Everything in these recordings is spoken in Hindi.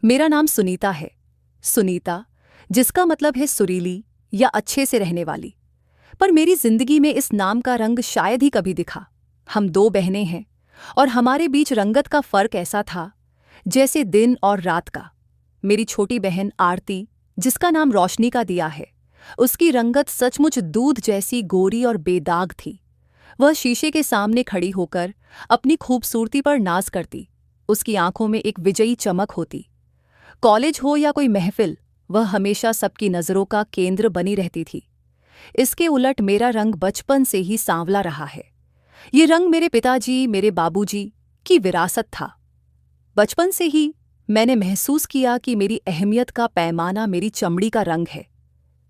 मेरा नाम सुनीता है। सुनीता, जिसका मतलब है सुरीली या अच्छे से रहने वाली। पर मेरी जिंदगी में इस नाम का रंग शायद ही कभी दिखा। हम दो बहनें हैं और हमारे बीच रंगत का फर्क ऐसा था जैसे दिन और रात का। मेरी छोटी बहन आरती, जिसका नाम रोशनी का दिया है, उसकी रंगत सचमुच दूध जैसी गोरी और बेदाग थी। वह शीशे के सामने खड़ी होकर अपनी खूबसूरती पर नाज करती। उसकी आंखों में एक विजयी चमक होती। कॉलेज हो या कोई महफिल, वह हमेशा सबकी नज़रों का केंद्र बनी रहती थी। इसके उलट मेरा रंग बचपन से ही सांवला रहा है। ये रंग मेरे पिताजी, मेरे बाबूजी की विरासत था। बचपन से ही मैंने महसूस किया कि मेरी अहमियत का पैमाना मेरी चमड़ी का रंग है।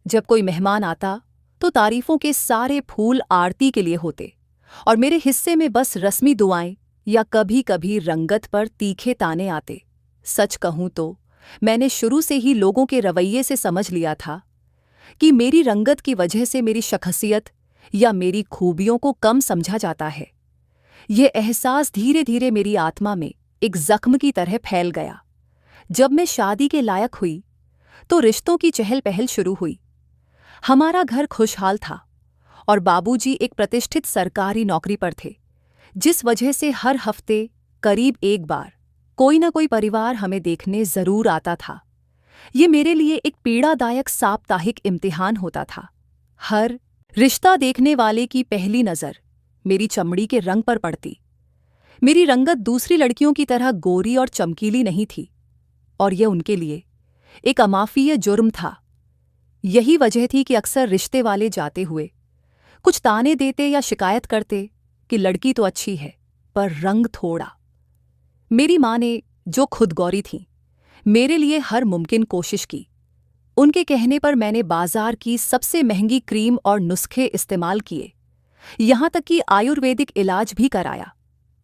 जब कोई मेहमान आता तो तारीफों के सारे फूल आरती के लिए होते और मेरे हिस्से में बस रस्मी दुआएं या कभी कभी रंगत पर तीखे ताने आते। सच कहूं तो मैंने शुरू से ही लोगों के रवैये से समझ लिया था कि मेरी रंगत की वजह से मेरी शख्सियत या मेरी खूबियों को कम समझा जाता है। यह एहसास धीरे धीरे मेरी आत्मा में एक जख्म की तरह फैल गया। जब मैं शादी के लायक हुई तो रिश्तों की चहल पहल शुरू हुई। हमारा घर खुशहाल था और बाबूजी एक प्रतिष्ठित सरकारी नौकरी पर थे, जिस वजह से हर हफ्ते करीब एक बार कोई न कोई परिवार हमें देखने जरूर आता था। ये मेरे लिए एक पीड़ादायक साप्ताहिक इम्तिहान होता था। हर रिश्ता देखने वाले की पहली नज़र मेरी चमड़ी के रंग पर पड़ती। मेरी रंगत दूसरी लड़कियों की तरह गोरी और चमकीली नहीं थी और यह उनके लिए एक अमाफिय जुर्म था। यही वजह थी कि अक्सर रिश्ते वाले जाते हुए कुछ ताने देते या शिकायत करते कि लड़की तो अच्छी है पर रंग थोड़ा। मेरी माँ ने, जो खुद गौरी थीं, मेरे लिए हर मुमकिन कोशिश की। उनके कहने पर मैंने बाजार की सबसे महंगी क्रीम और नुस्खे इस्तेमाल किए, यहाँ तक कि आयुर्वेदिक इलाज भी कराया।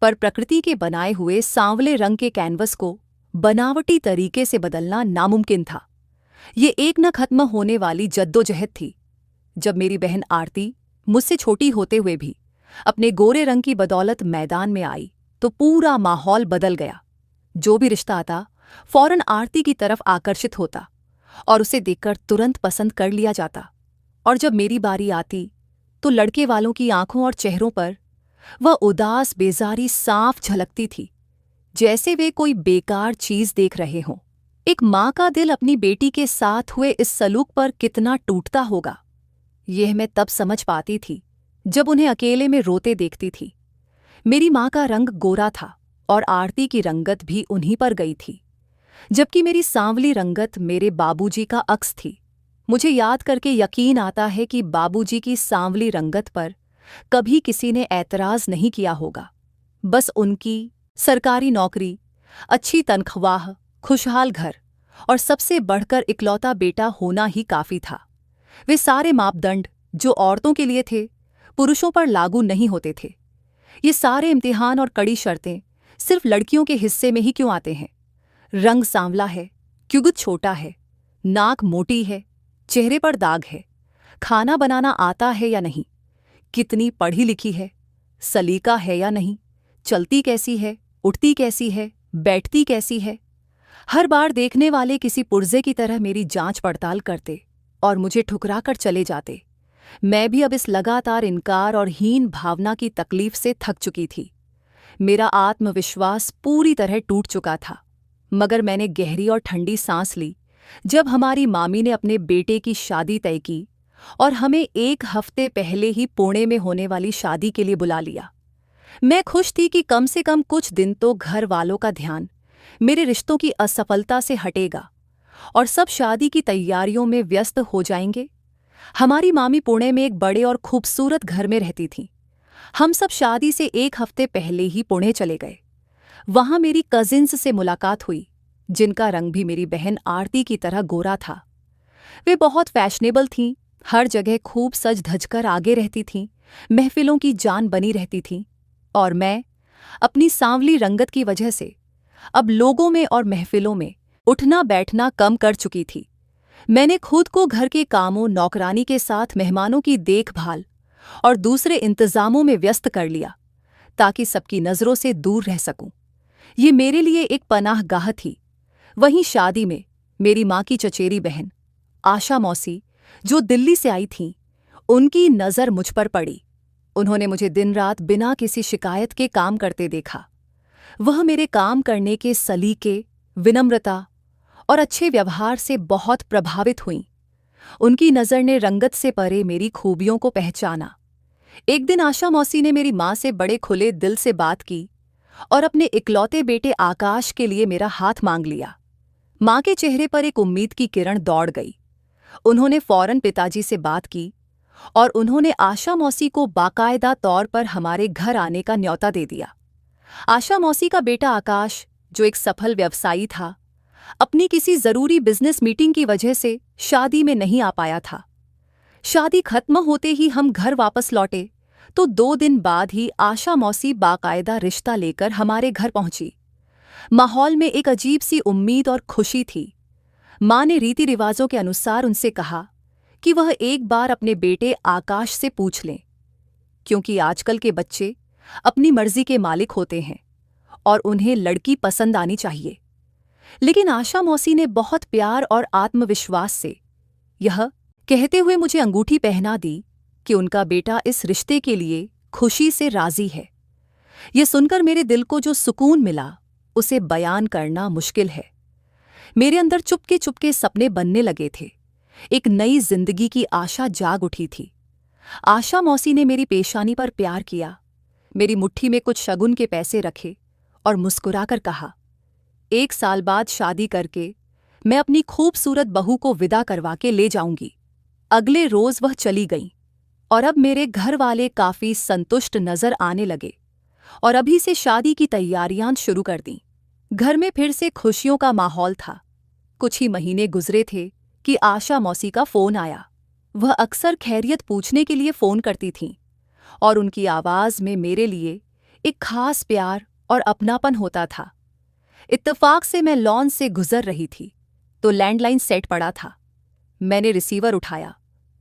पर प्रकृति के बनाए हुए सांवले रंग के कैनवस को बनावटी तरीके से बदलना नामुमकिन था। ये एक न खत्म होने वाली जद्दोजहद थी। जब मेरी बहन आरती मुझसे छोटी होते हुए भी अपने गोरे रंग की बदौलत मैदान में आई तो पूरा माहौल बदल गया। जो भी रिश्ता आता फौरन आरती की तरफ आकर्षित होता और उसे देखकर तुरंत पसंद कर लिया जाता। और जब मेरी बारी आती तो लड़के वालों की आंखों और चेहरों पर वह उदास बेजारी साफ झलकती थी, जैसे वे कोई बेकार चीज देख रहे हों। एक माँ का दिल अपनी बेटी के साथ हुए इस सलूक पर कितना टूटता होगा, यह मैं तब समझ पाती थी जब उन्हें अकेले में रोते देखती थी। मेरी माँ का रंग गोरा था और आरती की रंगत भी उन्हीं पर गई थी, जबकि मेरी सांवली रंगत मेरे बाबूजी का अक्स थी। मुझे याद करके यकीन आता है कि बाबूजी की सांवली रंगत पर कभी किसी ने ऐतराज नहीं किया होगा। बस उनकी सरकारी नौकरी, अच्छी तनख्वाह, खुशहाल घर और सबसे बढ़कर इकलौता बेटा होना ही काफी था। वे सारे मापदंड जो औरतों के लिए थे, पुरुषों पर लागू नहीं होते थे। ये सारे इम्तिहान और कड़ी शर्तें सिर्फ लड़कियों के हिस्से में ही क्यों आते हैं? रंग सांवला है, क्युगुत छोटा है, नाक मोटी है, चेहरे पर दाग है, खाना बनाना आता है या नहीं, कितनी पढ़ी लिखी है, सलीका है या नहीं, चलती कैसी है, उठती कैसी है, बैठती कैसी है। हर बार देखने वाले किसी पुर्जे की तरह मेरी जांच पड़ताल करते और मुझे ठुकरा कर चले जाते। मैं भी अब इस लगातार इनकार और हीन भावना की तकलीफ से थक चुकी थी। मेरा आत्मविश्वास पूरी तरह टूट चुका था। मगर मैंने गहरी और ठंडी सांस ली जब हमारी मामी ने अपने बेटे की शादी तय की और हमें एक हफ्ते पहले ही पुणे में होने वाली शादी के लिए बुला लिया। मैं खुश थी कि कम से कम कुछ दिन तो घर वालों का ध्यान मेरे रिश्तों की असफलता से हटेगा और सब शादी की तैयारियों में व्यस्त हो जाएंगे। हमारी मामी पुणे में एक बड़े और खूबसूरत घर में रहती थीं। हम सब शादी से एक हफ्ते पहले ही पुणे चले गए। वहां मेरी कजिन्स से मुलाकात हुई, जिनका रंग भी मेरी बहन आरती की तरह गोरा था। वे बहुत फैशनेबल थीं, हर जगह खूब सज धजकर आगे रहती थीं, महफिलों की जान बनी रहती थीं। और मैं अपनी सांवली रंगत की वजह से अब लोगों में और महफिलों में उठना बैठना कम कर चुकी थी। मैंने खुद को घर के कामों, नौकरानी के साथ मेहमानों की देखभाल और दूसरे इंतजामों में व्यस्त कर लिया ताकि सबकी नज़रों से दूर रह सकूं। ये मेरे लिए एक पनाहगाह थी, वहीं शादी में मेरी माँ की चचेरी बहन आशा मौसी, जो दिल्ली से आई थीं, उनकी नज़र मुझ पर पड़ी। उन्होंने मुझे दिन रात बिना किसी शिकायत के काम करते देखा। वह मेरे काम करने के सलीके, विनम्रता और अच्छे व्यवहार से बहुत प्रभावित हुईं। उनकी नज़र ने रंगत से परे मेरी खूबियों को पहचाना। एक दिन आशा मौसी ने मेरी माँ से बड़े खुले दिल से बात की और अपने इकलौते बेटे आकाश के लिए मेरा हाथ मांग लिया। माँ के चेहरे पर एक उम्मीद की किरण दौड़ गई। उन्होंने फौरन पिताजी से बात की और उन्होंने आशा मौसी को बाकायदा तौर पर हमारे घर आने का न्योता दे दिया। आशा मौसी का बेटा आकाश, जो एक सफल व्यवसायी था, अपनी किसी जरूरी बिजनेस मीटिंग की वजह से शादी में नहीं आ पाया था। शादी खत्म होते ही हम घर वापस लौटे तो 2 दिन बाद ही आशा मौसी बाकायदा रिश्ता लेकर हमारे घर पहुंची। माहौल में एक अजीब सी उम्मीद और खुशी थी। माँ ने रीति रिवाजों के अनुसार उनसे कहा कि वह एक बार अपने बेटे आकाश से पूछ लें, क्योंकि आजकल के बच्चे अपनी मर्जी के मालिक होते हैं और उन्हें लड़की पसंद आनी चाहिए। लेकिन आशा मौसी ने बहुत प्यार और आत्मविश्वास से यह कहते हुए मुझे अंगूठी पहना दी कि उनका बेटा इस रिश्ते के लिए खुशी से राजी है। यह सुनकर मेरे दिल को जो सुकून मिला, उसे बयान करना मुश्किल है। मेरे अंदर चुपके चुपके सपने बनने लगे थे। एक नई जिंदगी की आशा जाग उठी थी। आशा मौसी ने मेरी पेशानी पर प्यार किया, मेरी मुट्ठी में कुछ शगुन के पैसे रखे और मुस्कुराकर कहा, 1 साल बाद शादी करके मैं अपनी खूबसूरत बहू को विदा करवा के ले जाऊंगी। अगले रोज वह चली गईं और अब मेरे घर वाले काफी संतुष्ट नजर आने लगे और अभी से शादी की तैयारियां शुरू कर दीं। घर में फिर से खुशियों का माहौल था। कुछ ही महीने गुजरे थे कि आशा मौसी का फोन आया। वह अक्सर खैरियत पूछने के लिए फोन करती थीं और उनकी आवाज में मेरे लिए एक खास प्यार और अपनापन होता था। इत्तेफाक से मैं लॉन से गुजर रही थी तो लैंडलाइन सेट पड़ा था। मैंने रिसीवर उठाया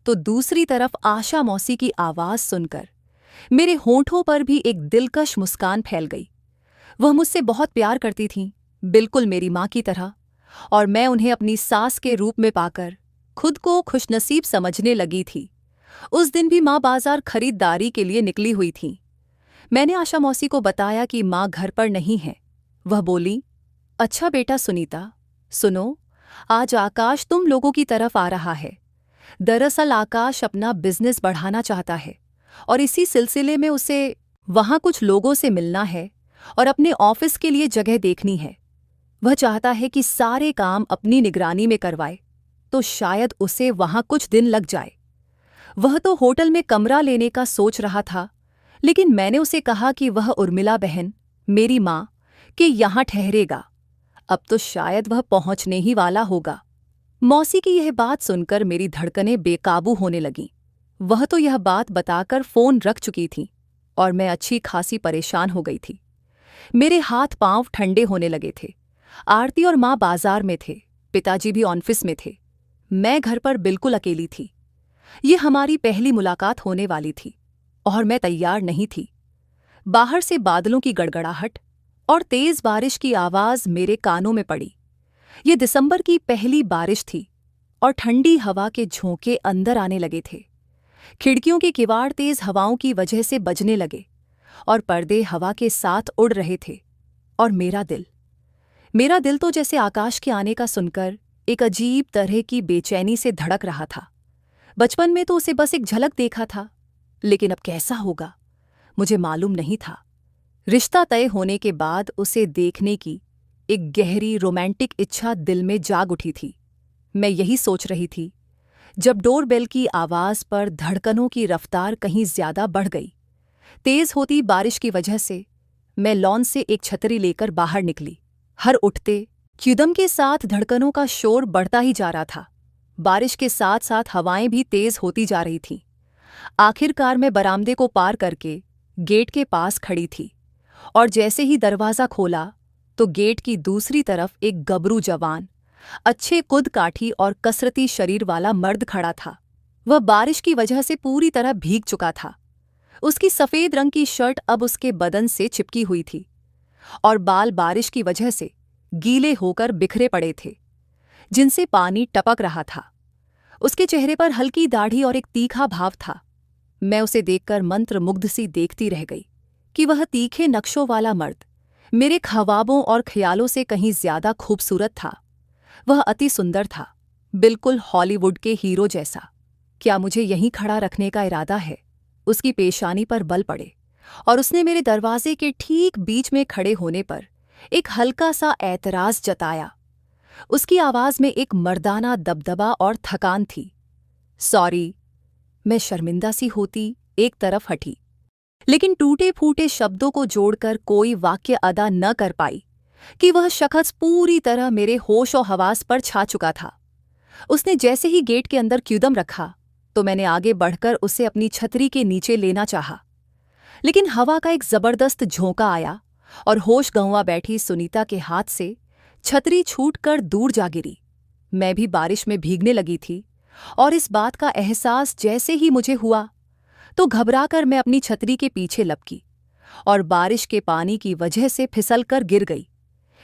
तो दूसरी तरफ आशा मौसी की आवाज सुनकर मेरे होंठों पर भी एक दिलकश मुस्कान फैल गई। वह मुझसे बहुत प्यार करती थीं, बिल्कुल मेरी माँ की तरह, और मैं उन्हें अपनी सास के रूप में पाकर खुद को खुशनसीब समझने लगी थी। उस दिन भी माँ बाजार खरीदारी के लिए निकली हुई थीं। मैंने आशा मौसी को बताया कि माँ घर पर नहीं है। वह बोली, अच्छा बेटा सुनीता, सुनो, आज आकाश तुम लोगों की तरफ आ रहा है। दरअसल आकाश अपना बिजनेस बढ़ाना चाहता है और इसी सिलसिले में उसे वहाँ कुछ लोगों से मिलना है और अपने ऑफिस के लिए जगह देखनी है। वह चाहता है कि सारे काम अपनी निगरानी में करवाए, तो शायद उसे वहाँ कुछ दिन लग जाए। वह तो होटल में कमरा लेने का सोच रहा था, लेकिन मैंने उसे कहा कि वह उर्मिला बहन, मेरी माँ, के यहाँ ठहरेगा। अब तो शायद वह पहुँचने ही वाला होगा। मौसी की यह बात सुनकर मेरी धड़कनें बेकाबू होने लगीं। वह तो यह बात बताकर फोन रख चुकी थी और मैं अच्छी खासी परेशान हो गई थी। मेरे हाथ पांव ठंडे होने लगे थे। आरती और माँ बाजार में थे, पिताजी भी ऑफिस में थे। मैं घर पर बिल्कुल अकेली थी। ये हमारी पहली मुलाकात होने वाली थी और मैं तैयार नहीं थी। बाहर से बादलों की गड़गड़ाहट और तेज बारिश की आवाज मेरे कानों में पड़ी। ये दिसंबर की पहली बारिश थी और ठंडी हवा के झोंके अंदर आने लगे थे। खिड़कियों के किवाड़ तेज हवाओं की वजह से बजने लगे और पर्दे हवा के साथ उड़ रहे थे। और मेरा दिल तो जैसे आकाश के आने का सुनकर एक अजीब तरह की बेचैनी से धड़क रहा था। बचपन में तो उसे बस एक झलक देखा था, लेकिन अब कैसा होगा मुझे मालूम नहीं था। रिश्ता तय होने के बाद उसे देखने की एक गहरी रोमांटिक इच्छा दिल में जाग उठी थी। मैं यही सोच रही थी जब डोरबेल की आवाज पर धड़कनों की रफ्तार कहीं ज्यादा बढ़ गई। तेज होती बारिश की वजह से मैं लॉन से एक छतरी लेकर बाहर निकली। हर उठते क्युदम के साथ धड़कनों का शोर बढ़ता ही जा रहा था। बारिश के साथ साथ हवाएं भी तेज होती जा रही थीं। आखिरकार मैं बरामदे को पार करके गेट के पास खड़ी थी और जैसे ही दरवाज़ा खोला तो गेट की दूसरी तरफ एक गबरू जवान, अच्छे कुद काठी और कसरती शरीर वाला मर्द खड़ा था। वह बारिश की वजह से पूरी तरह भीग चुका था। उसकी सफ़ेद रंग की शर्ट अब उसके बदन से चिपकी हुई थी और बाल बारिश की वजह से गीले होकर बिखरे पड़े थे, जिनसे पानी टपक रहा था। उसके चेहरे पर हल्की दाढ़ी और एक तीखा भाव था। मैं उसे देखकर मंत्रमुग्ध सी देखती रह गई कि वह तीखे नक्शों वाला मर्द मेरे ख्वाबों और ख्यालों से कहीं ज्यादा खूबसूरत था। वह अति सुंदर था, बिल्कुल हॉलीवुड के हीरो जैसा। क्या मुझे यहीं खड़ा रखने का इरादा है? उसकी पेशानी पर बल पड़े और उसने मेरे दरवाजे के ठीक बीच में खड़े होने पर एक हल्का सा ऐतराज जताया। उसकी आवाज में एक मर्दाना दबदबा और थकान थी। सॉरी। मैं शर्मिंदा सी होती एक तरफ हटी, लेकिन टूटे फूटे शब्दों को जोड़कर कोई वाक्य अदा न कर पाई कि वह शख्स पूरी तरह मेरे होश और हवास पर छा चुका था। उसने जैसे ही गेट के अंदर कदम रखा तो मैंने आगे बढ़कर उसे अपनी छतरी के नीचे लेना चाहा, लेकिन हवा का एक जबरदस्त झोंका आया और होश गंवा बैठी सुनीता के हाथ से छतरी छूटकर दूर जा गिरी। मैं भी बारिश में भीगने लगी थी और इस बात का एहसास जैसे ही मुझे हुआ तो घबराकर मैं अपनी छतरी के पीछे लपकी और बारिश के पानी की वजह से फिसलकर गिर गई।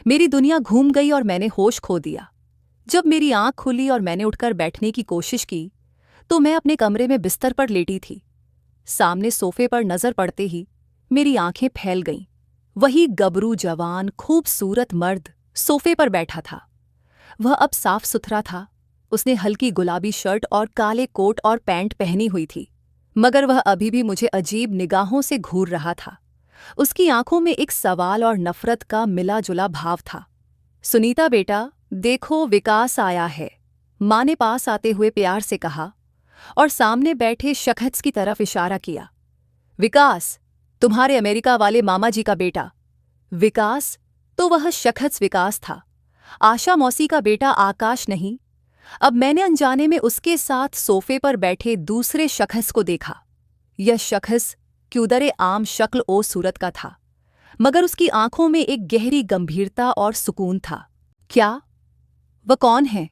मेरी दुनिया घूम गई और मैंने होश खो दिया। जब मेरी आंख खुली और मैंने उठकर बैठने की कोशिश की तो मैं अपने कमरे में बिस्तर पर लेटी थी। सामने सोफे पर नजर पड़ते ही मेरी आंखें फैल गईं। वही गबरू जवान खूबसूरत मर्द सोफे पर बैठा था। वह अब साफ सुथरा था। उसने हल्की गुलाबी शर्ट और काले कोट और पैंट पहनी हुई थी, मगर वह अभी भी मुझे अजीब निगाहों से घूर रहा था। उसकी आंखों में एक सवाल और नफरत का मिला जुला भाव था। सुनीता बेटा, देखो विकास आया है, माँ ने पास आते हुए प्यार से कहा और सामने बैठे शख्स की तरफ इशारा किया। विकास, तुम्हारे अमेरिका वाले मामा जी का बेटा। विकास तो वह शख्स विकास था, आशा मौसी का बेटा आकाश नहीं। अब मैंने अनजाने में उसके साथ सोफे पर बैठे दूसरे शख्स को देखा। यह शख्स क्यूदरे आम शक्ल ओ सूरत का था, मगर उसकी आंखों में एक गहरी गंभीरता और सुकून था। क्या? वह कौन है?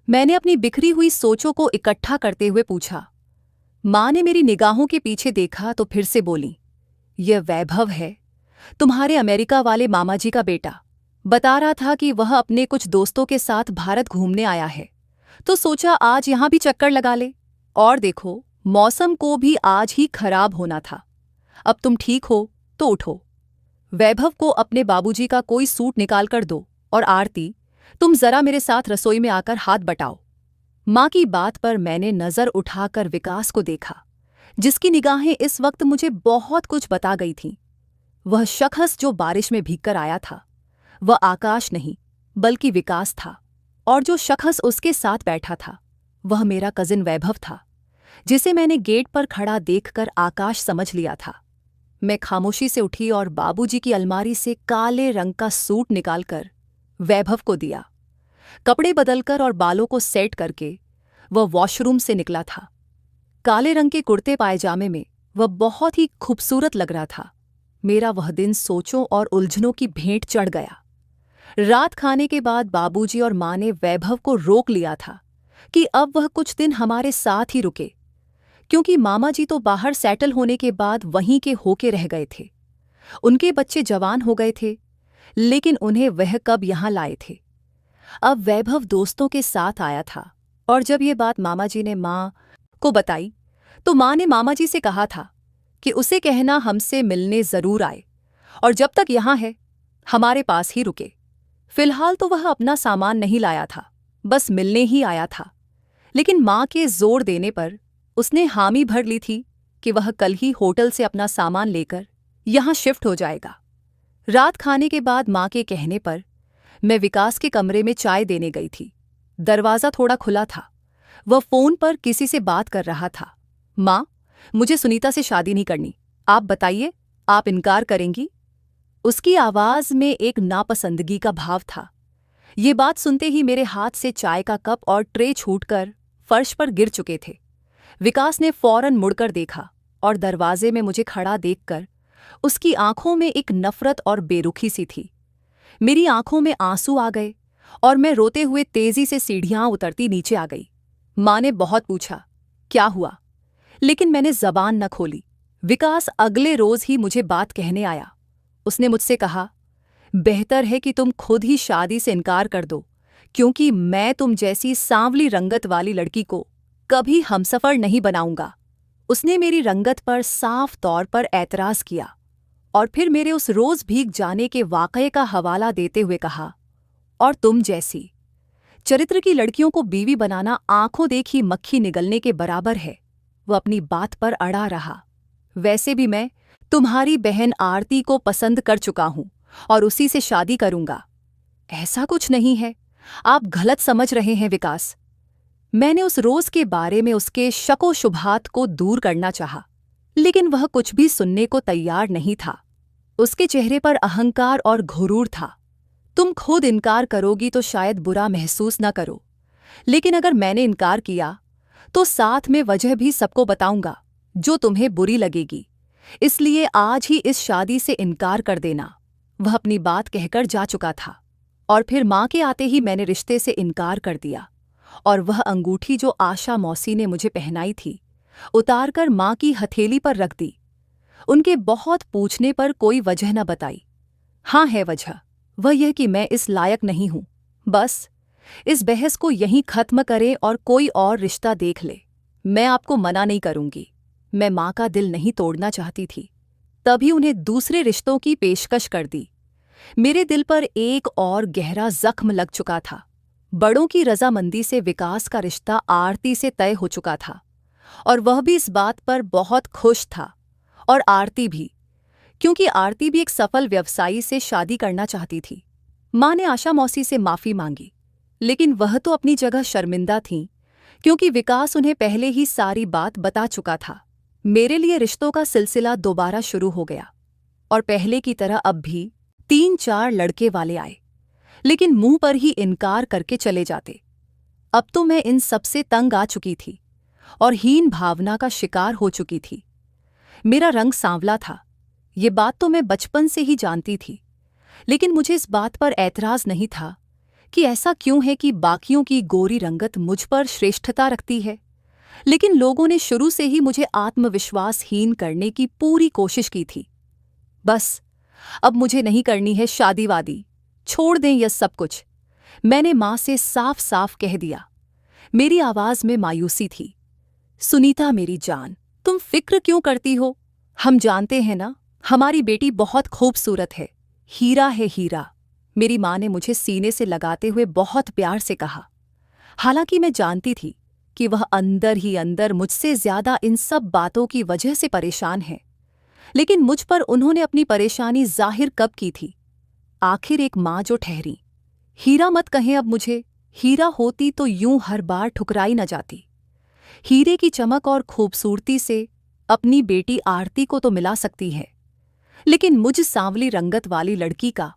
मैंने अपनी बिखरी हुई सोचों को इकट्ठा करते हुए पूछा। माँ ने मेरी निगाहों के पीछे देखा तो फिर से बोली, यह वैभव है, तुम्हारे अमेरिका वाले मामा जी का बेटा। बता रहा था कि वह अपने कुछ दोस्तों के साथ भारत घूमने आया है, तो सोचा आज यहां भी चक्कर लगा ले। और देखो, मौसम को भी आज ही खराब होना था। अब तुम ठीक हो तो उठो। वैभव को अपने बाबूजी का कोई सूट निकाल कर दो, और आरती, तुम जरा मेरे साथ रसोई में आकर हाथ बटाओ। माँ की बात पर मैंने नजर उठाकर विकास को देखा, जिसकी निगाहें इस वक्त मुझे बहुत कुछ बता गई थीं। वह शख्स जो बारिश में भीगकर आया था, वह आकाश नहीं बल्कि विकास था, और जो शख्स उसके साथ बैठा था वह मेरा कजिन वैभव था, जिसे मैंने गेट पर खड़ा देखकर आकाश समझ लिया था। मैं खामोशी से उठी और बाबूजी की अलमारी से काले रंग का सूट निकालकर वैभव को दिया। कपड़े बदलकर और बालों को सेट करके वह वॉशरूम से निकला था। काले रंग के कुर्ते पायजामे में वह बहुत ही खूबसूरत लग रहा था। मेरा वह दिन सोचों और उलझनों की भेंट चढ़ गया। रात खाने के बाद बाबूजी और माँ ने वैभव को रोक लिया था कि अब वह कुछ दिन हमारे साथ ही रुके, क्योंकि मामा जी तो बाहर सेटल होने के बाद वहीं के होके रह गए थे। उनके बच्चे जवान हो गए थे, लेकिन उन्हें वह कब यहाँ लाए थे। अब वैभव दोस्तों के साथ आया था, और जब ये बात मामा जी ने माँ को बताई तो माँ ने मामा जी से कहा था कि उसे कहना हमसे मिलने जरूर आए, और जब तक यहाँ है हमारे पास ही रुके। फिलहाल तो वह अपना सामान नहीं लाया था, बस मिलने ही आया था, लेकिन माँ के जोर देने पर उसने हामी भर ली थी कि वह कल ही होटल से अपना सामान लेकर यहाँ शिफ्ट हो जाएगा। रात खाने के बाद माँ के कहने पर मैं विकास के कमरे में चाय देने गई थी। दरवाज़ा थोड़ा खुला था। वह फ़ोन पर किसी से बात कर रहा था। माँ, मुझे सुनीता से शादी नहीं करनी, आप बताइए, आप इनकार करेंगी? उसकी आवाज़ में एक नापसंदगी का भाव था। ये बात सुनते ही मेरे हाथ से चाय का कप और ट्रे छूटकर फर्श पर गिर चुके थे। विकास ने फौरन मुड़कर देखा और दरवाजे में मुझे खड़ा देखकर उसकी आंखों में एक नफरत और बेरुखी सी थी। मेरी आंखों में आंसू आ गए और मैं रोते हुए तेजी से सीढ़ियां उतरती नीचे आ गई। माँ ने बहुत पूछा, क्या हुआ, लेकिन मैंने जबान न खोली। विकास अगले रोज ही मुझे बात कहने आया। उसने मुझसे कहा, बेहतर है कि तुम खुद ही शादी से इनकार कर दो, क्योंकि मैं तुम जैसी सांवली रंगत वाली लड़की को कभी हमसफर नहीं बनाऊंगा। उसने मेरी रंगत पर साफ तौर पर ऐतराज किया और फिर मेरे उस रोज भीग जाने के वाकये का हवाला देते हुए कहा, और तुम जैसी चरित्र की लड़कियों को बीवी बनाना आंखों देखी मक्खी निगलने के बराबर है। वह अपनी बात पर अड़ा रहा। वैसे भी मैं तुम्हारी बहन आरती को पसंद कर चुका हूं और उसी से शादी करूंगा। ऐसा कुछ नहीं है, आप गलत समझ रहे हैं विकास। मैंने उस रोज के बारे में उसके शको शुभात को दूर करना चाहा, लेकिन वह कुछ भी सुनने को तैयार नहीं था। उसके चेहरे पर अहंकार और घुरूर था। तुम खुद इनकार करोगी तो शायद बुरा महसूस न करो, लेकिन अगर मैंने इनकार किया तो साथ में वजह भी सबको बताऊंगा जो तुम्हें बुरी लगेगी। इसलिए आज ही इस शादी से इनकार कर देना। वह अपनी बात कहकर जा चुका था और फिर माँ के आते ही मैंने रिश्ते से इनकार कर दिया और वह अंगूठी जो आशा मौसी ने मुझे पहनाई थी उतारकर माँ की हथेली पर रख दी। उनके बहुत पूछने पर कोई वजह न बताई। हाँ है वजह, वह यह कि मैं इस लायक नहीं हूं। बस इस बहस को यहीं खत्म करें और कोई और रिश्ता देख ले। मैं आपको मना नहीं करूंगी। मैं माँ का दिल नहीं तोड़ना चाहती थी, तभी उन्हें दूसरे रिश्तों की पेशकश कर दी। मेरे दिल पर एक और गहरा जख्म लग चुका था। बड़ों की रजामंदी से विकास का रिश्ता आरती से तय हो चुका था और वह भी इस बात पर बहुत खुश था, और आरती भी, क्योंकि आरती भी एक सफल व्यवसायी से शादी करना चाहती थी। माँ ने आशा मौसी से माफ़ी मांगी, लेकिन वह तो अपनी जगह शर्मिंदा थीं, क्योंकि विकास उन्हें पहले ही सारी बात बता चुका था। मेरे लिए रिश्तों का सिलसिला दोबारा शुरू हो गया और पहले की तरह अब भी 3-4 लड़के वाले आए, लेकिन मुंह पर ही इनकार करके चले जाते। अब तो मैं इन सबसे तंग आ चुकी थी और हीन भावना का शिकार हो चुकी थी। मेरा रंग सांवला था, ये बात तो मैं बचपन से ही जानती थी, लेकिन मुझे इस बात पर ऐतराज नहीं था कि ऐसा क्यों है कि बाकियों की गोरी रंगत मुझ पर श्रेष्ठता रखती है। लेकिन लोगों ने शुरू से ही मुझे आत्मविश्वासहीन करने की पूरी कोशिश की थी। बस अब मुझे नहीं करनी है शादी वादी, छोड़ दें यह सब कुछ, मैंने माँ से साफ साफ कह दिया। मेरी आवाज में मायूसी थी। सुनीता मेरी जान, तुम फिक्र क्यों करती हो? हम जानते हैं ना, हमारी बेटी बहुत खूबसूरत है, हीरा है हीरा। मेरी माँ ने मुझे सीने से लगाते हुए बहुत प्यार से कहा। हालांकि मैं जानती थी कि वह अंदर ही अंदर मुझसे ज्यादा इन सब बातों की वजह से परेशान है, लेकिन मुझ पर उन्होंने अपनी परेशानी जाहिर कब की थी? आखिर एक माँ जो ठहरी। हीरा मत कहें अब मुझे, हीरा होती तो यूं हर बार ठुकराई न जाती। हीरे की चमक और खूबसूरती से अपनी बेटी आरती को तो मिला सकती है, लेकिन मुझ सांवली रंगत वाली लड़की का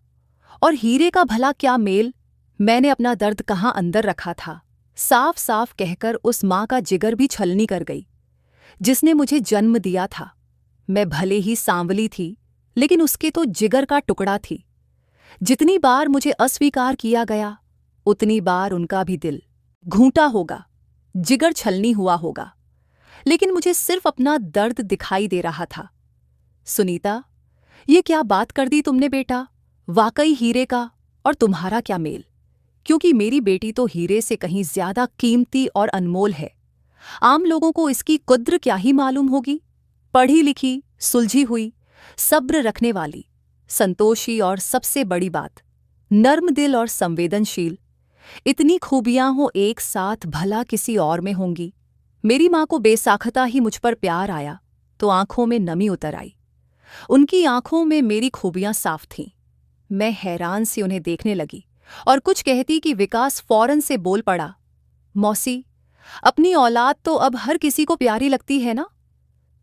और हीरे का भला क्या मेल? मैंने अपना दर्द कहाँ अंदर रखा था, साफ साफ कहकर उस माँ का जिगर भी छलनी कर गई जिसने मुझे जन्म दिया था। मैं भले ही सांवली थी, लेकिन उसके तो जिगर का टुकड़ा थी। जितनी बार मुझे अस्वीकार किया गया, उतनी बार उनका भी दिल घूंटा होगा, जिगर छलनी हुआ होगा, लेकिन मुझे सिर्फ अपना दर्द दिखाई दे रहा था। सुनीता, ये क्या बात कर दी तुमने बेटा? वाकई हीरे का और तुम्हारा क्या मेल? क्योंकि मेरी बेटी तो हीरे से कहीं ज्यादा कीमती और अनमोल है। आम लोगों को इसकी कुद्र क्या ही मालूम होगी। पढ़ी लिखी, सुलझी हुई, सब्र रखने वाली, संतोषी और सबसे बड़ी बात, नर्म दिल और संवेदनशील, इतनी खूबियां हो एक साथ भला किसी और में होंगी। मेरी माँ को बेसाख्ता ही मुझ पर प्यार आया तो आंखों में नमी उतर आई। उनकी आंखों में मेरी खूबियां साफ थीं। मैं हैरान सी उन्हें देखने लगी और कुछ कहती कि विकास फौरन से बोल पड़ा, मौसी, अपनी औलाद तो अब हर किसी को प्यारी लगती है ना?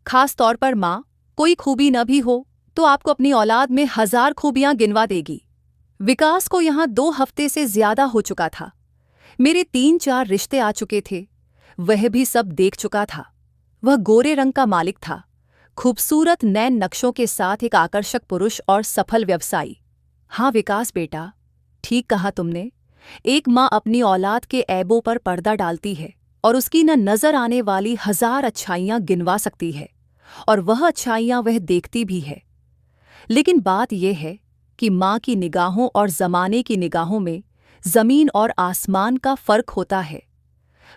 खास तौर पर माँ, कोई खूबी न भी हो तो आपको अपनी औलाद में 1000 खूबियां गिनवा देगी। विकास को यहाँ 2 हफ्ते से ज्यादा हो चुका था। मेरे 3-4 रिश्ते आ चुके थे, वह भी सब देख चुका था। वह गोरे रंग का मालिक था, खूबसूरत नैन नक्शों के साथ एक आकर्षक पुरुष और सफल व्यवसायी। हाँ विकास बेटा, ठीक कहा तुमने। एक माँ अपनी औलाद के ऐबों पर पर्दा डालती है और उसकी न नजर आने वाली 1000 अच्छाइयाँ गिनवा सकती है, और वह अच्छाइयाँ वह देखती भी है। लेकिन बात यह है कि माँ की निगाहों और जमाने की निगाहों में जमीन और आसमान का फर्क होता है।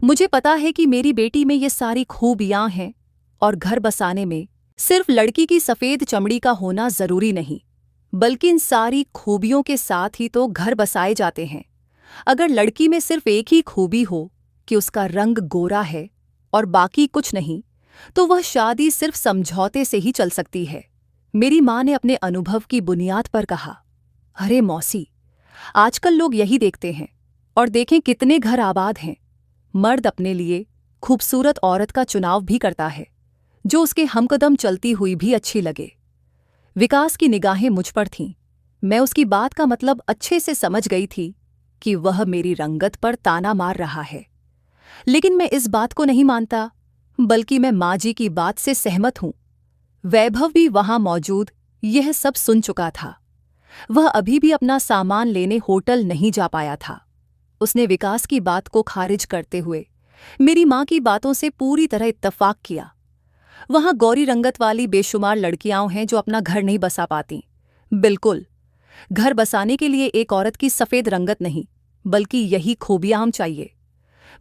मुझे पता है कि मेरी बेटी में ये सारी खूबियां हैं और घर बसाने में सिर्फ लड़की की सफ़ेद चमड़ी का होना ज़रूरी नहीं, बल्कि इन सारी खूबियों के साथ ही तो घर बसाए जाते हैं। अगर लड़की में सिर्फ एक ही खूबी हो कि उसका रंग गोरा है और बाकी कुछ नहीं, तो वह शादी सिर्फ समझौते से ही चल सकती है। मेरी माँ ने अपने अनुभव की बुनियाद पर कहा, अरे मौसी, आजकल लोग यही देखते हैं और देखें कितने घर आबाद हैं। मर्द अपने लिए खूबसूरत औरत का चुनाव भी करता है जो उसके हमकदम चलती हुई भी अच्छी लगे। विकास की निगाहें मुझ पर थीं। मैं उसकी बात का मतलब अच्छे से समझ गई थी कि वह मेरी रंगत पर ताना मार रहा है, लेकिन मैं इस बात को नहीं मानता, बल्कि मैं माँ जी की बात से सहमत हूँ। वैभव भी वहां मौजूद यह सब सुन चुका था। वह अभी भी अपना सामान लेने होटल नहीं जा पाया था। उसने विकास की बात को खारिज करते हुए मेरी माँ की बातों से पूरी तरह इत्तफाक किया। वहां गौरी रंगत वाली बेशुमार लड़कियां हैं जो अपना घर नहीं बसा पाती। बिल्कुल, घर बसाने के लिए एक औरत की सफ़ेद रंगत नहीं, बल्कि यही खूबियां हम चाहिए।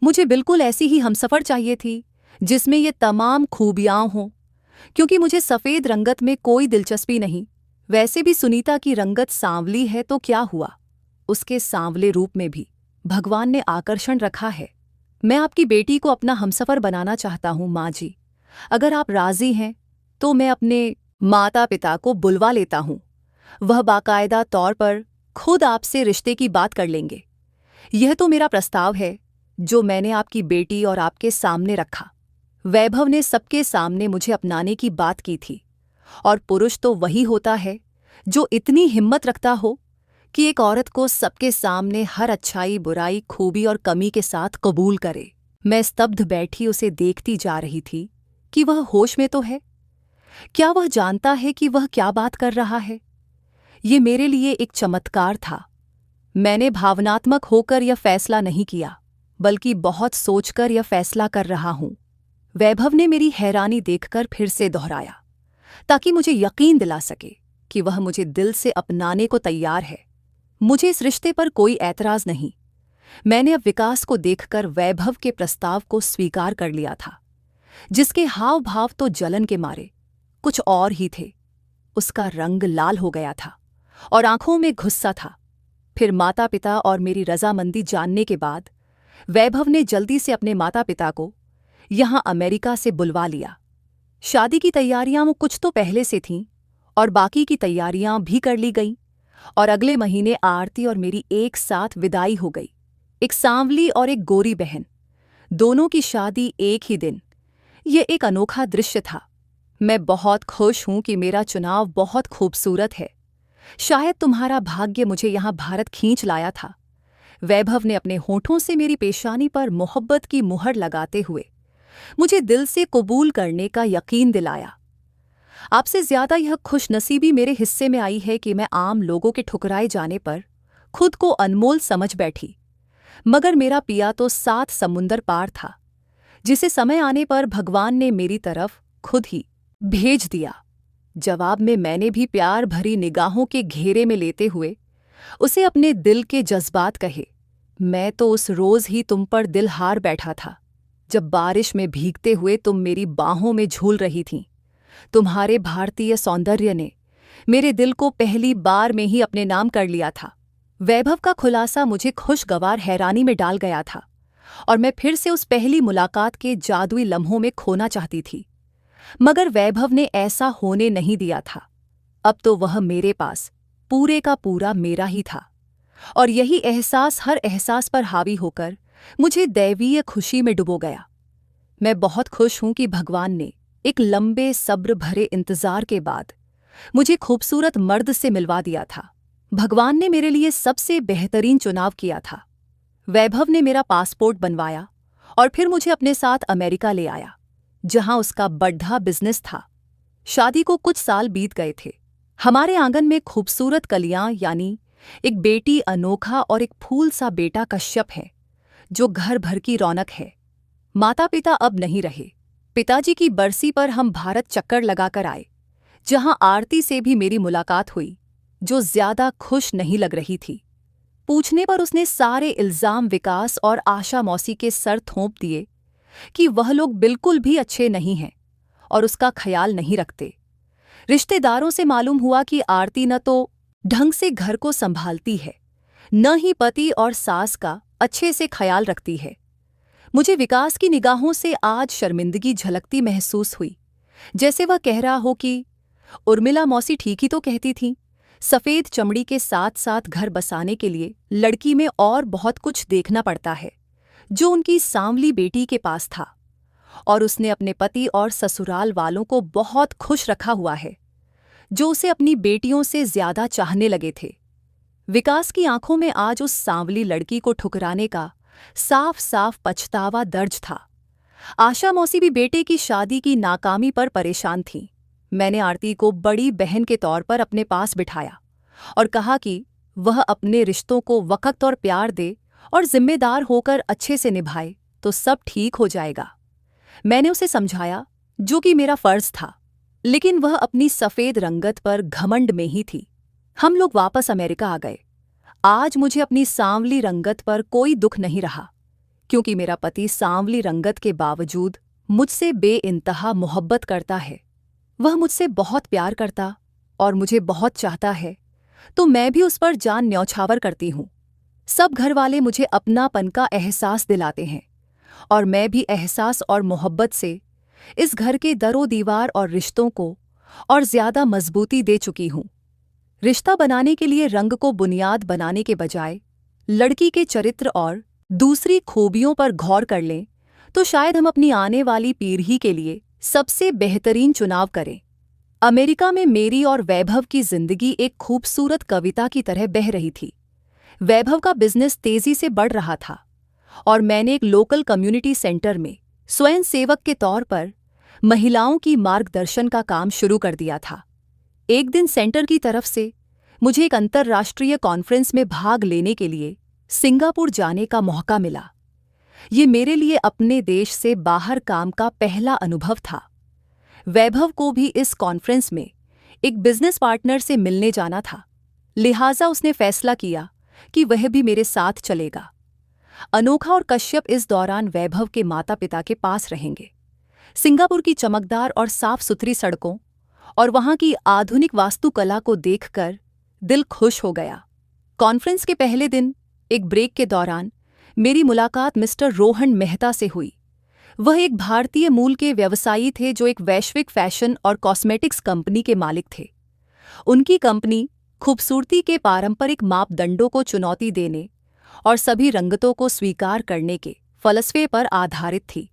मुझे बिल्कुल ऐसी ही हमसफ़र चाहिए थी जिसमें ये तमाम खूबियां हों, क्योंकि मुझे सफ़ेद रंगत में कोई दिलचस्पी नहीं। वैसे भी सुनीता की रंगत सांवली है तो क्या हुआ, उसके सांवले रूप में भी भगवान ने आकर्षण रखा है। मैं आपकी बेटी को अपना हमसफ़र बनाना चाहता हूँ माँ जी। अगर आप राजी हैं तो मैं अपने माता पिता को बुलवा लेता हूँ। वह बाकायदा तौर पर खुद आपसे रिश्ते की बात कर लेंगे। यह तो मेरा प्रस्ताव है जो मैंने आपकी बेटी और आपके सामने रखा। वैभव ने सबके सामने मुझे अपनाने की बात की थी, और पुरुष तो वही होता है जो इतनी हिम्मत रखता हो कि एक औरत को सबके सामने हर अच्छाई, बुराई, खूबी और कमी के साथ कबूल करे। मैं स्तब्ध बैठी उसे देखती जा रही थी कि वह होश में तो है। क्या वह जानता है कि वह क्या बात कर रहा है? ये मेरे लिए एक चमत्कार था। मैंने भावनात्मक होकर यह फैसला नहीं किया, बल्कि बहुत सोचकर यह फैसला कर रहा हूं। वैभव ने मेरी हैरानी देखकर फिर से दोहराया, ताकि मुझे यकीन दिला सके कि वह मुझे दिल से अपनाने को तैयार है। मुझे इस रिश्ते पर कोई ऐतराज नहीं। मैंने अब विकास को देखकर वैभव के प्रस्ताव को स्वीकार कर लिया था, जिसके हाव भाव तो जलन के मारे कुछ और ही थे। उसका रंग लाल हो गया था और आंखों में गुस्सा था। फिर माता पिता और मेरी रजामंदी जानने के बाद वैभव ने जल्दी से अपने माता पिता को यहाँ अमेरिका से बुलवा लिया। शादी की तैयारियां वो कुछ तो पहले से थीं और बाकी की तैयारियां भी कर ली गईं, और अगले महीने आरती और मेरी एक साथ विदाई हो गई। एक सांवली और एक गोरी बहन, दोनों की शादी एक ही दिन। ये एक अनोखा दृश्य था। मैं बहुत खुश हूं कि मेरा चुनाव बहुत खूबसूरत है। शायद तुम्हारा भाग्य मुझे यहाँ भारत खींच लाया था। वैभव ने अपने होठों से मेरी पेशानी पर मोहब्बत की मुहर लगाते हुए मुझे दिल से कबूल करने का यकीन दिलाया। आपसे ज्यादा यह खुशनसीबी मेरे हिस्से में आई है कि मैं आम लोगों के ठुकराए जाने पर खुद को अनमोल समझ बैठी, मगर मेरा पिया तो 7 समुंदर पार था, जिसे समय आने पर भगवान ने मेरी तरफ खुद ही भेज दिया। जवाब में मैंने भी प्यार भरी निगाहों के घेरे में लेते हुए उसे अपने दिल के जज्बात कहे। मैं तो उस रोज ही तुम पर दिल हार बैठा था, जब बारिश में भीगते हुए तुम मेरी बाहों में झूल रही थीं। तुम्हारे भारतीय सौंदर्य ने मेरे दिल को पहली बार में ही अपने नाम कर लिया था। वैभव का खुलासा मुझे खुशगवार हैरानी में डाल गया था, और मैं फिर से उस पहली मुलाकात के जादुई लम्हों में खोना चाहती थी। मगर वैभव ने ऐसा होने नहीं दिया था। अब तो वह मेरे पास पूरे का पूरा मेरा ही था, और यही एहसास हर एहसास पर हावी होकर मुझे दैवीय खुशी में डुबो गया। मैं बहुत खुश हूं कि भगवान ने एक लंबे सब्र भरे इंतजार के बाद मुझे खूबसूरत मर्द से मिलवा दिया था। भगवान ने मेरे लिए सबसे बेहतरीन चुनाव किया था। वैभव ने मेरा पासपोर्ट बनवाया और फिर मुझे अपने साथ अमेरिका ले आया, जहां उसका बड़ा बिजनेस था। शादी को कुछ साल बीत गए थे। हमारे आंगन में खूबसूरत कलियां, यानी एक बेटी अनोखा और एक फूल सा बेटा कश्यप है, जो घर भर की रौनक है। माता पिता अब नहीं रहे। पिताजी की बरसी पर हम भारत चक्कर लगाकर आए, जहां आरती से भी मेरी मुलाकात हुई। जो ज्यादा खुश नहीं लग रही थी। पूछने पर उसने सारे इल्जाम विकास और आशा मौसी के सर थोप दिए कि वह लोग बिल्कुल भी अच्छे नहीं हैं और उसका ख्याल नहीं रखते। रिश्तेदारों से मालूम हुआ कि आरती न तो ढंग से घर को संभालती है, न ही पति और सास का अच्छे से ख्याल रखती है। मुझे विकास की निगाहों से आज शर्मिंदगी झलकती महसूस हुई, जैसे वह कह रहा हो कि उर्मिला मौसी ठीक ही तो कहती थीं, सफ़ेद चमड़ी के साथ साथ घर बसाने के लिए लड़की में और बहुत कुछ देखना पड़ता है, जो उनकी सांवली बेटी के पास था। और उसने अपने पति और ससुराल वालों को बहुत खुश रखा हुआ है, जो उसे अपनी बेटियों से ज्यादा चाहने लगे थे। विकास की आंखों में आज उस सांवली लड़की को ठुकराने का साफ साफ पछतावा दर्ज था। आशा मौसी भी बेटे की शादी की नाकामी पर परेशान थीं। मैंने आरती को बड़ी बहन के तौर पर अपने पास बिठाया और कहा कि वह अपने रिश्तों को वक़्त और प्यार दे और जिम्मेदार होकर अच्छे से निभाए तो सब ठीक हो जाएगा। मैंने उसे समझाया, जो कि मेरा फर्ज था, लेकिन वह अपनी सफ़ेद रंगत पर घमंड में ही थी। हम लोग वापस अमेरिका आ गए। आज मुझे अपनी सांवली रंगत पर कोई दुख नहीं रहा, क्योंकि मेरा पति सांवली रंगत के बावजूद मुझसे बेइंतहा मोहब्बत करता है। वह मुझसे बहुत प्यार करता और मुझे बहुत चाहता है, तो मैं भी उस पर जान न्यौछावर करती हूँ। सब घरवाले मुझे अपनापन का एहसास दिलाते हैं और मैं भी एहसास और मोहब्बत से इस घर के दरो दीवार और रिश्तों को और ज्यादा मजबूती दे चुकी हूँ। रिश्ता बनाने के लिए रंग को बुनियाद बनाने के बजाय लड़की के चरित्र और दूसरी खूबियों पर गौर कर लें तो शायद हम अपनी आने वाली पीढ़ी के लिए सबसे बेहतरीन चुनाव करें। अमेरिका में मेरी और वैभव की जिंदगी एक खूबसूरत कविता की तरह बह रही थी। वैभव का बिजनेस तेजी से बढ़ रहा था और मैंने एक लोकल कम्युनिटी सेंटर में स्वयंसेवक के तौर पर महिलाओं की मार्गदर्शन का काम शुरू कर दिया था। एक दिन सेंटर की तरफ से मुझे एक अंतर्राष्ट्रीय कॉन्फ्रेंस में भाग लेने के लिए सिंगापुर जाने का मौका मिला। ये मेरे लिए अपने देश से बाहर काम का पहला अनुभव था। वैभव को भी इस कॉन्फ्रेंस में एक बिजनेस पार्टनर से मिलने जाना था, लिहाजा उसने फैसला किया कि वह भी मेरे साथ चलेगा। अनोखा और कश्यप इस दौरान वैभव के माता पिता के पास रहेंगे। सिंगापुर की चमकदार और साफ सुथरी सड़कों और वहां की आधुनिक वास्तुकला को देखकर दिल खुश हो गया। कॉन्फ्रेंस के पहले दिन एक ब्रेक के दौरान मेरी मुलाकात मिस्टर रोहन मेहता से हुई। वह एक भारतीय मूल के व्यवसायी थे जो एक वैश्विक फैशन और कॉस्मेटिक्स कंपनी के मालिक थे। उनकी कंपनी खूबसूरती के पारंपरिक मापदंडों को चुनौती देने और सभी रंगतों को स्वीकार करने के फलसफे पर आधारित थी।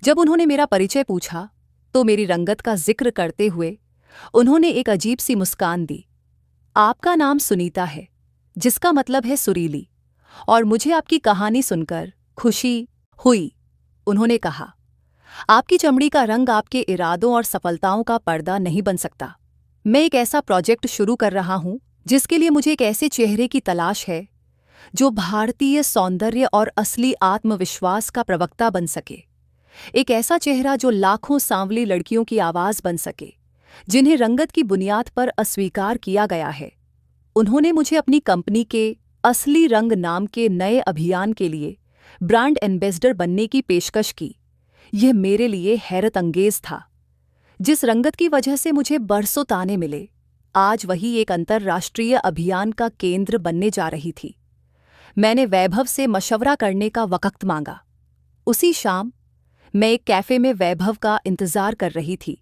जब उन्होंने मेरा परिचय पूछा तो मेरी रंगत का जिक्र करते हुए उन्होंने एक अजीब सी मुस्कान दी। आपका नाम सुनीता है, जिसका मतलब है सुरीली, और मुझे आपकी कहानी सुनकर खुशी हुई। उन्होंने कहा, आपकी चमड़ी का रंग आपके इरादों और सफलताओं का पर्दा नहीं बन सकता। मैं एक ऐसा प्रोजेक्ट शुरू कर रहा हूं जिसके लिए मुझे एक ऐसे चेहरे की तलाश है जो भारतीय सौंदर्य और असली आत्मविश्वास का प्रवक्ता बन सके। एक ऐसा चेहरा जो लाखों सांवली लड़कियों की आवाज बन सके, जिन्हें रंगत की बुनियाद पर अस्वीकार किया गया है। उन्होंने मुझे अपनी कंपनी के असली रंग नाम के नए अभियान के लिए ब्रांड एम्बेसडर बनने की पेशकश की। यह मेरे लिए हैरत अंगेज था। जिस रंगत की वजह से मुझे बरसों ताने मिले, आज वही एक अंतर्राष्ट्रीय अभियान का केंद्र बनने जा रही थी। मैंने वैभव से मशवरा करने का वक़्त मांगा। उसी शाम मैं एक कैफे में वैभव का इंतजार कर रही थी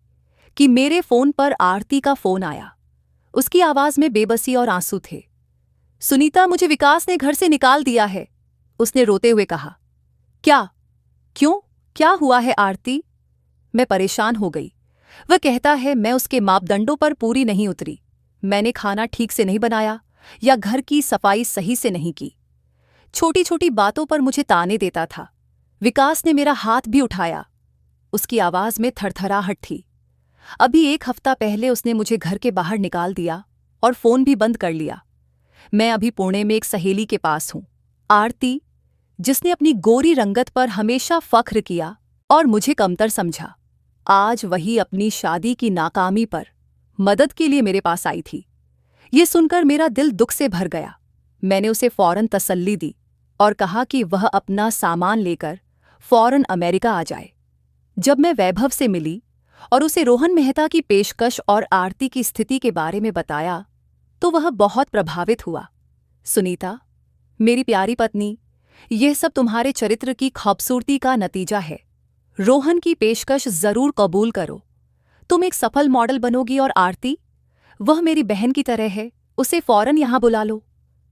कि मेरे फोन पर आरती का फोन आया। उसकी आवाज में बेबसी और आंसू थे। सुनीता, मुझे विकास ने घर से निकाल दिया है, उसने रोते हुए कहा। क्या? क्यों? क्या हुआ है आरती? मैं परेशान हो गई। वह कहता है मैं उसके मापदंडों पर पूरी नहीं उतरी। मैंने खाना ठीक से नहीं बनाया या घर की सफाई सही से नहीं की। छोटी छोटी बातों पर मुझे ताने देता था। विकास ने मेरा हाथ भी उठाया। उसकी आवाज में थरथराहट थी। अभी एक हफ्ता पहले उसने मुझे घर के बाहर निकाल दिया और फोन भी बंद कर लिया। मैं अभी पुणे में एक सहेली के पास हूं, आरती, जिसने अपनी गोरी रंगत पर हमेशा फख्र किया और मुझे कमतर समझा। आज वही अपनी शादी की नाकामी पर मदद के लिए मेरे पास आई थी। ये सुनकर मेरा दिल दुख से भर गया। मैंने उसे फौरन तसल्ली दी और कहा कि वह अपना सामान लेकर फौरन अमेरिका आ जाए। जब मैं वैभव से मिली और उसे रोहन मेहता की पेशकश और आरती की स्थिति के बारे में बताया तो वह बहुत प्रभावित हुआ। सुनीता, मेरी प्यारी पत्नी, यह सब तुम्हारे चरित्र की खूबसूरती का नतीजा है। रोहन की पेशकश जरूर कबूल करो। तुम एक सफल मॉडल बनोगी और आरती, वह मेरी बहन की तरह है, उसे फौरन यहां बुला लो।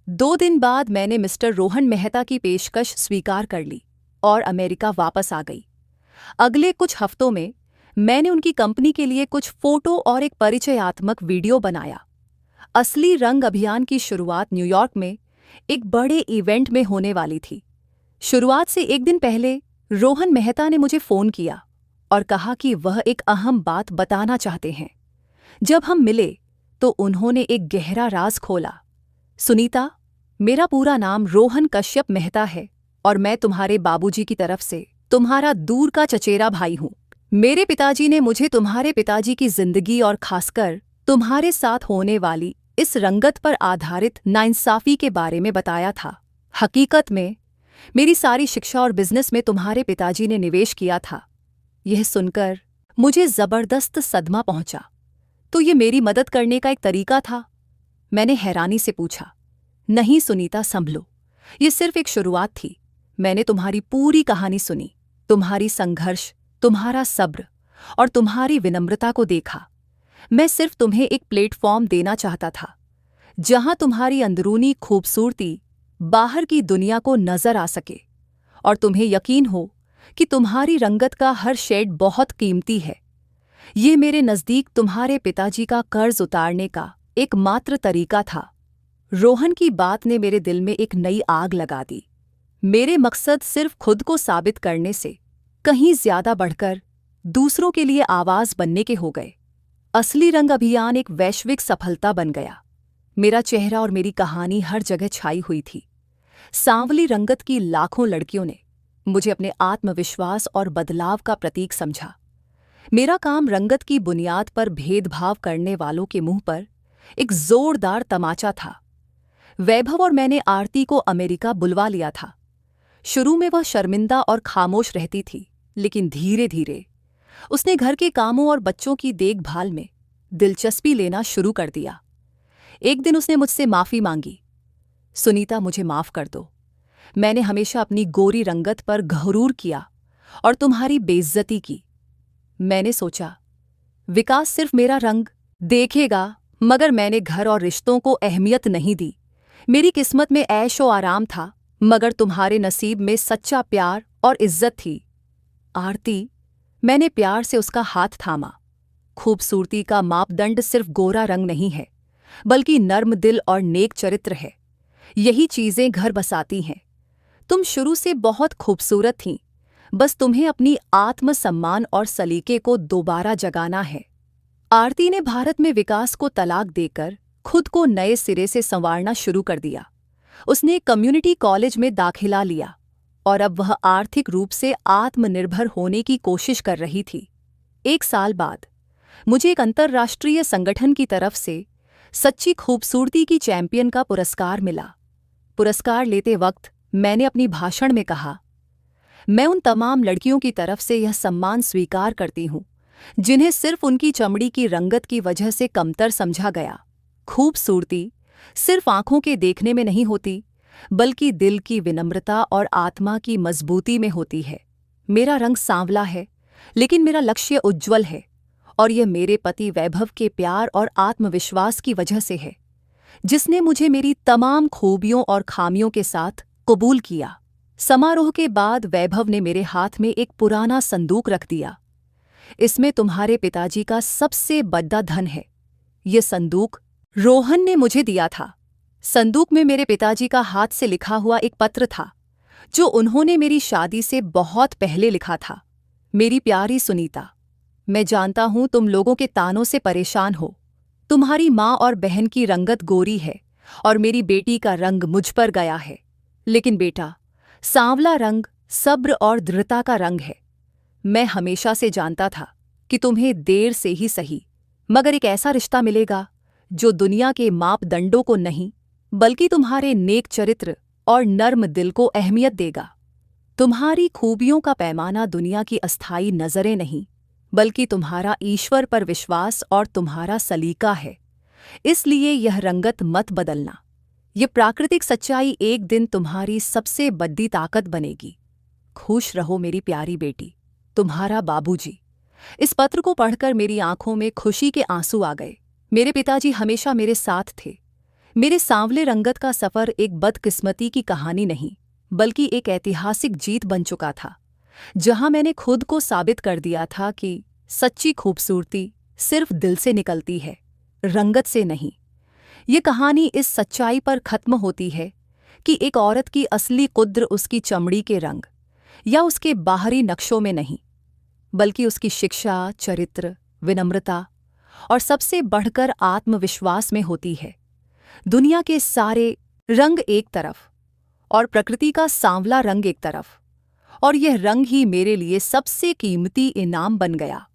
2 दिन बाद मैंने मिस्टर रोहन मेहता की पेशकश स्वीकार कर ली और अमेरिका वापस आ गई। अगले कुछ हफ्तों में मैंने उनकी कंपनी के लिए कुछ फोटो और एक परिचयात्मक वीडियो बनाया। असली रंग अभियान की शुरुआत न्यूयॉर्क में एक बड़े इवेंट में होने वाली थी। शुरुआत से 1 दिन पहले रोहन मेहता ने मुझे फ़ोन किया और कहा कि वह एक अहम बात बताना चाहते हैं। जब हम मिले तो उन्होंने एक गहरा राज खोला। सुनीता, मेरा पूरा नाम रोहन कश्यप मेहता है और मैं तुम्हारे बाबूजी की तरफ से तुम्हारा दूर का चचेरा भाई हूँ। मेरे पिताजी ने मुझे तुम्हारे पिताजी की जिंदगी और खासकर तुम्हारे साथ होने वाली इस रंगत पर आधारित नाइंसाफी के बारे में बताया था। हकीकत में मेरी सारी शिक्षा और बिजनेस में तुम्हारे पिताजी ने निवेश किया था। यह सुनकर मुझे जबरदस्त सदमा पहुंचा। तो ये मेरी मदद करने का एक तरीका था? मैंने हैरानी से पूछा। नहीं सुनीता, संभलो, ये सिर्फ एक शुरुआत थी। मैंने तुम्हारी पूरी कहानी सुनी, तुम्हारी संघर्ष, तुम्हारा सब्र और तुम्हारी विनम्रता को देखा। मैं सिर्फ तुम्हें एक प्लेटफॉर्म देना चाहता था जहां तुम्हारी अंदरूनी खूबसूरती बाहर की दुनिया को नजर आ सके और तुम्हें यकीन हो कि तुम्हारी रंगत का हर शेड बहुत कीमती है। ये मेरे नज़दीक तुम्हारे पिताजी का कर्ज उतारने का एकमात्र तरीका था। रोहन की बात ने मेरे दिल में एक नई आग लगा दी। मेरे मकसद सिर्फ खुद को साबित करने से कहीं ज्यादा बढ़कर दूसरों के लिए आवाज बनने के हो गए। असली रंग अभियान एक वैश्विक सफलता बन गया। मेरा चेहरा और मेरी कहानी हर जगह छाई हुई थी। सांवली रंगत की लाखों लड़कियों ने मुझे अपने आत्मविश्वास और बदलाव का प्रतीक समझा। मेरा काम रंगत की बुनियाद पर भेदभाव करने वालों के मुंह पर एक जोरदार तमाचा था। वैभव और मैंने आरती को अमेरिका बुलवा लिया था। शुरू में वह शर्मिंदा और खामोश रहती थी, लेकिन धीरे धीरे उसने घर के कामों और बच्चों की देखभाल में दिलचस्पी लेना शुरू कर दिया। एक दिन उसने मुझसे माफ़ी मांगी। सुनीता, मुझे माफ़ कर दो। मैंने हमेशा अपनी गोरी रंगत पर घरूर किया और तुम्हारी बेइज्जती की। मैंने सोचा विकास सिर्फ मेरा रंग देखेगा, मगर मैंने घर और रिश्तों को अहमियत नहीं दी। मेरी किस्मत में ऐशो आराम था, मगर तुम्हारे नसीब में सच्चा प्यार और इज्जत थी। आरती, मैंने प्यार से उसका हाथ थामा। खूबसूरती का मापदंड सिर्फ गोरा रंग नहीं है, बल्कि नर्म दिल और नेक चरित्र है। यही चीजें घर बसाती हैं। तुम शुरू से बहुत खूबसूरत थीं, बस तुम्हें अपनी आत्मसम्मान और सलीके को दोबारा जगाना है। आरती ने भारत में विकास को तलाक देकर खुद को नए सिरे से संवारना शुरू कर दिया। उसने कम्युनिटी कॉलेज में दाखिला लिया और अब वह आर्थिक रूप से आत्मनिर्भर होने की कोशिश कर रही थी। 1 साल बाद मुझे एक अंतर्राष्ट्रीय संगठन की तरफ से सच्ची खूबसूरती की चैंपियन का पुरस्कार मिला। पुरस्कार लेते वक्त मैंने अपनी भाषण में कहा, मैं उन तमाम लड़कियों की तरफ से यह सम्मान स्वीकार करती हूँ जिन्हें सिर्फ उनकी चमड़ी की रंगत की वजह से कमतर समझा गया। खूबसूरती सिर्फ आंखों के देखने में नहीं होती, बल्कि दिल की विनम्रता और आत्मा की मजबूती में होती है। मेरा रंग सांवला है, लेकिन मेरा लक्ष्य उज्ज्वल है और यह मेरे पति वैभव के प्यार और आत्मविश्वास की वजह से है, जिसने मुझे मेरी तमाम खूबियों और खामियों के साथ कबूल किया। समारोह के बाद वैभव ने मेरे हाथ में एक पुराना संदूक रख दिया। इसमें तुम्हारे पिताजी का सबसे बड़ा धन है। ये संदूक रोहन ने मुझे दिया था। संदूक में मेरे पिताजी का हाथ से लिखा हुआ एक पत्र था, जो उन्होंने मेरी शादी से बहुत पहले लिखा था। मेरी प्यारी सुनीता, मैं जानता हूं तुम लोगों के तानों से परेशान हो। तुम्हारी माँ और बहन की रंगत गोरी है और मेरी बेटी का रंग मुझ पर गया है। लेकिन बेटा, सांवला रंग सब्र और दृढ़ता का रंग है। मैं हमेशा से जानता था कि तुम्हें देर से ही सही, मगर एक ऐसा रिश्ता मिलेगा जो दुनिया के मापदंडों को नहीं, बल्कि तुम्हारे नेक चरित्र और नर्म दिल को अहमियत देगा। तुम्हारी खूबियों का पैमाना दुनिया की अस्थायी नज़रें नहीं, बल्कि तुम्हारा ईश्वर पर विश्वास और तुम्हारा सलीका है। इसलिए यह रंगत मत बदलना। ये प्राकृतिक सच्चाई एक दिन तुम्हारी सबसे बड़ी ताकत बनेगी। खुश रहो मेरी प्यारी बेटी, तुम्हारा बाबूजी। इस पत्र को पढ़कर मेरी आंखों में खुशी के आंसू आ गए। मेरे पिताजी हमेशा मेरे साथ थे। मेरे सांवले रंगत का सफ़र एक बदकिस्मती की कहानी नहीं, बल्कि एक ऐतिहासिक जीत बन चुका था, जहां मैंने खुद को साबित कर दिया था कि सच्ची खूबसूरती सिर्फ दिल से निकलती है, रंगत से नहीं। ये कहानी इस सच्चाई पर खत्म होती है कि एक औरत की असली कुद्र उसकी चमड़ी के रंग या उसके बाहरी नक्शों में नहीं, बल्कि उसकी शिक्षा, चरित्र, विनम्रता और सबसे बढ़कर आत्मविश्वास में होती है। दुनिया के सारे रंग एक तरफ और प्रकृति का सांवला रंग एक तरफ, और यह रंग ही मेरे लिए सबसे कीमती इनाम बन गया।